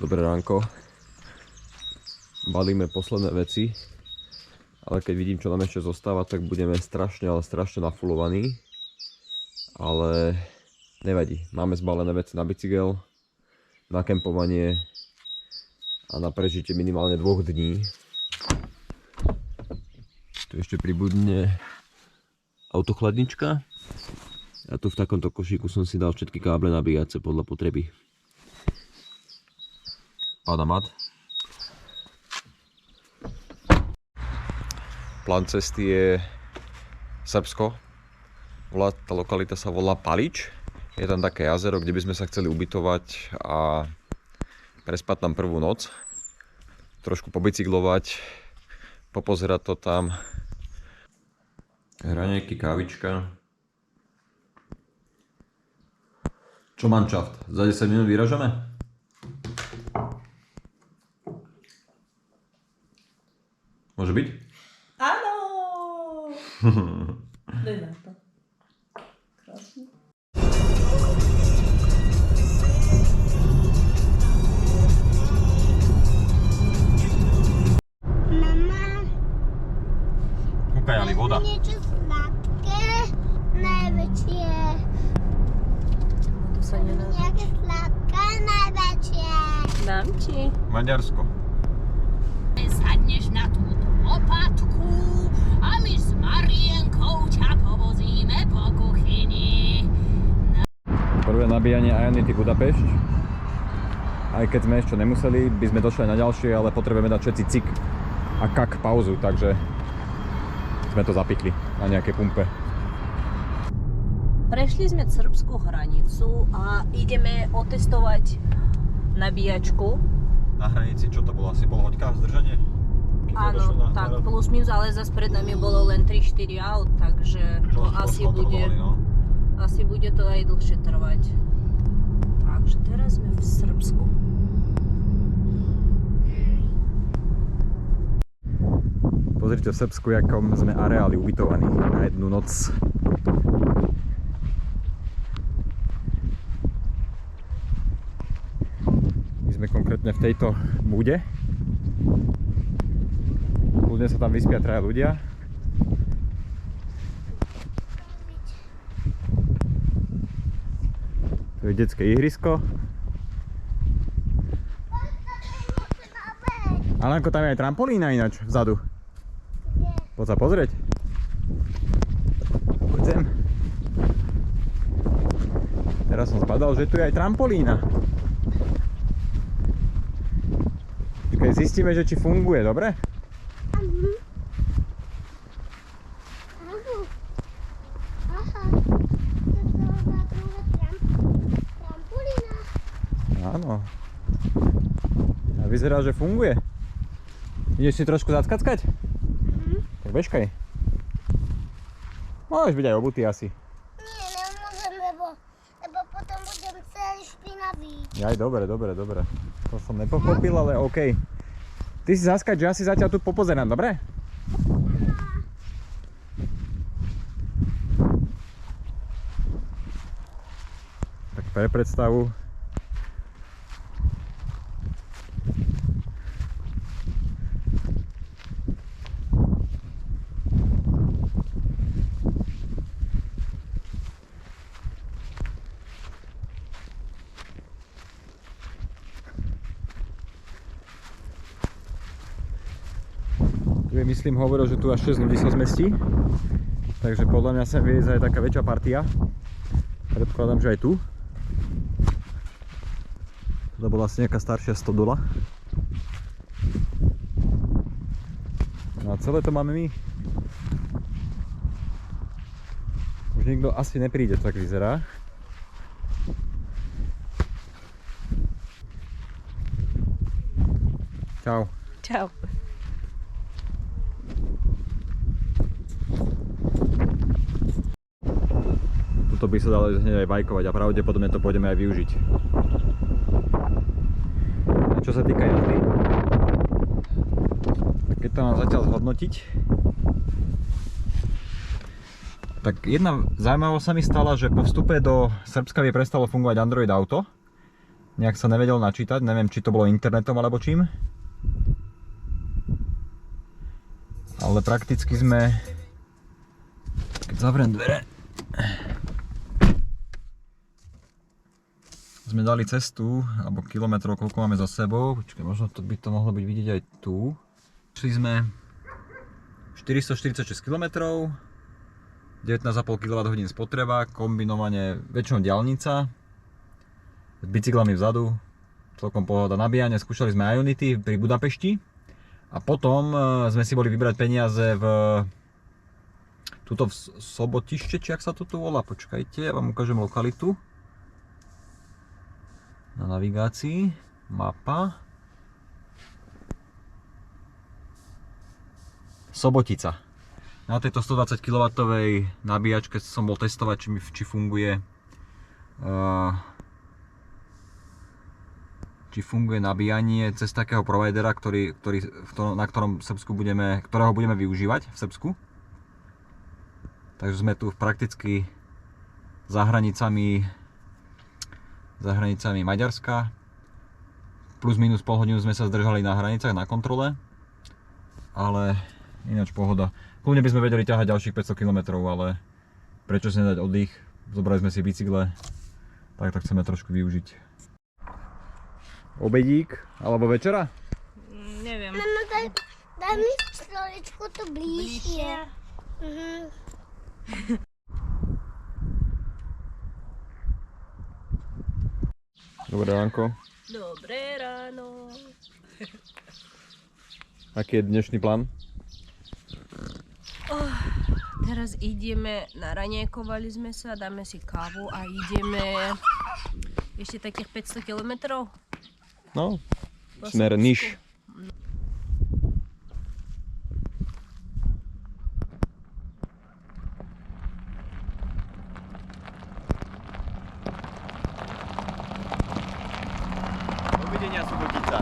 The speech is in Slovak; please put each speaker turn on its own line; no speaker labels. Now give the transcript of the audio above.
Dobré ránko. Balíme posledné veci, ale keď vidím, čo nám ešte zostáva, tak budeme strašne, ale strašne nafulovaní. Ale nevadí, máme zbalené veci na bicykel, na kempovanie a na prežitie minimálne 2 dní. Tu ešte pribudne autochladnička. A tu v takomto košíku som si dal všetky káble nabíjace podľa potreby. Pada mat. Plán cesty je Srbsko. Tá lokalita sa volá Palič. Je tam také jazero, kde by sme sa chceli ubytovať a prespať tam prvú noc. Trošku pobicyklovať, popozerať to tam. Hraňajky, kávička. Čo manšaft? Za 10 minút vyražame? Môže byť?
Áno! Daj na to. Krásne.
Mama,
Kúkaj, Ali, voda.
niečo sladké, najväčšie.
To sa nedá.
Nejaké sladké, najväčšie.
Dám ti.
Maďarsko.
Sadneš na túto lopatku a my s Marienkou ťa povozíme po kuchyni.
Prvé nabíjanie Ionity Budapešť. Aj keď sme ešte nemuseli, by sme došli na ďalšie, ale potrebujeme dať všetci cik a kak pauzu, takže sme to zapichli na nejakej pumpe.
Prešli sme srbskú hranicu a ideme otestovať nabíjačku.
Na hranici, čo to bolo? Asi pol hoďka zdržanie?
Áno, tak plus minus, ale zase pred nami bolo len 3-4 aut, takže to asi bude to aj dlhšie trvať. Takže teraz sme v Srbsku.
Pozrite v Srbsku, jakom sme areáli ubytovaní na jednu noc. My sme konkrétne v tejto bude. Kľudne sa tam vyspia 3 ľudia. Tu je detské ihrisko. Alanko, tam je aj trampolína ináč vzadu. Poď sa pozrieť. Poď sem. Teraz som zbadal, že tu je aj trampolína. Keď zistíme, že či funguje, dobre? Áno. A vyzerá, že funguje. Ideš si trošku zackackať? Tak bežkaj. Môžeš byť aj obutý asi.
Nie, nemôžem, lebo potom budem celý špinavý.
Aj, dobre. To som nepochopil, ale OK. Ty si zaskať, že ja si zatiaľ tu popozerám, dobre? Tak pre predstavu. Tu je, myslím, hovoril, že tu až 6 ľudí sa zmestí. Takže podľa mňa sa vie aj taká väčšia partia. Predpokladám, že aj tu. To bola asi nejaká staršia stodola. No a celé to máme my. Už nikto asi nepríde, tak vyzerá. Čau.
Čau.
Tuto by sa dalo hneď aj bajkovať a pravdepodobne to pôjdeme aj využiť. A čo sa týka jazdy, keď to mám zatiaľ zhodnotiť, tak jedna zaujímavosť sa mi stala, že po vstupe do Srbska mi prestalo fungovať Android Auto Nejak sa nevedel načítať, neviem, či to bolo internetom alebo čím. Ale prakticky sme, keď zavriem dvere, sme dali cestu, alebo kilometrov, koľko máme za sebou. Počkaj, možno to by to mohlo byť vidieť aj tu. Šli sme 446 km, 19,5 kWh spotreba, kombinovanie väčšinou diaľnica, s bicyklami vzadu, celkom pohoda nabíjanie. Skúšali sme Ionity pri Budapešti a potom sme si boli vybrať peniaze tuto v Sobotište, či ak sa to tu volá, počkajte, ja vám ukážem lokalitu na navigácii, mapa, Sobotica. Na tejto 120 kW nabíjačke som bol testovať, či funguje nabíjanie cez takého providera, na ktorom ktorého budeme využívať v Srbsku. Takže sme tu prakticky za hranicami Maďarska. Plus minus pol hodinu sme sa zdržali na hranicách na kontrole, ale ináč pohoda. Kľudne by sme vedeli ťahať ďalších 500 km, ale prečo si nedať oddych? Zobrali sme si bicykle, tak chceme trošku využiť. Obedík alebo večera?
Neviem.
Mama, daj mi stoličku tu bližšie.
Dobré ránko.
Dobré ráno.
Aký je dnešný plán?
Teraz ideme, naranejkovali sme sa, dáme si kávu a ideme ešte takých 500 kilometrov.
No, smer Niš. Dovidenia, Subotica.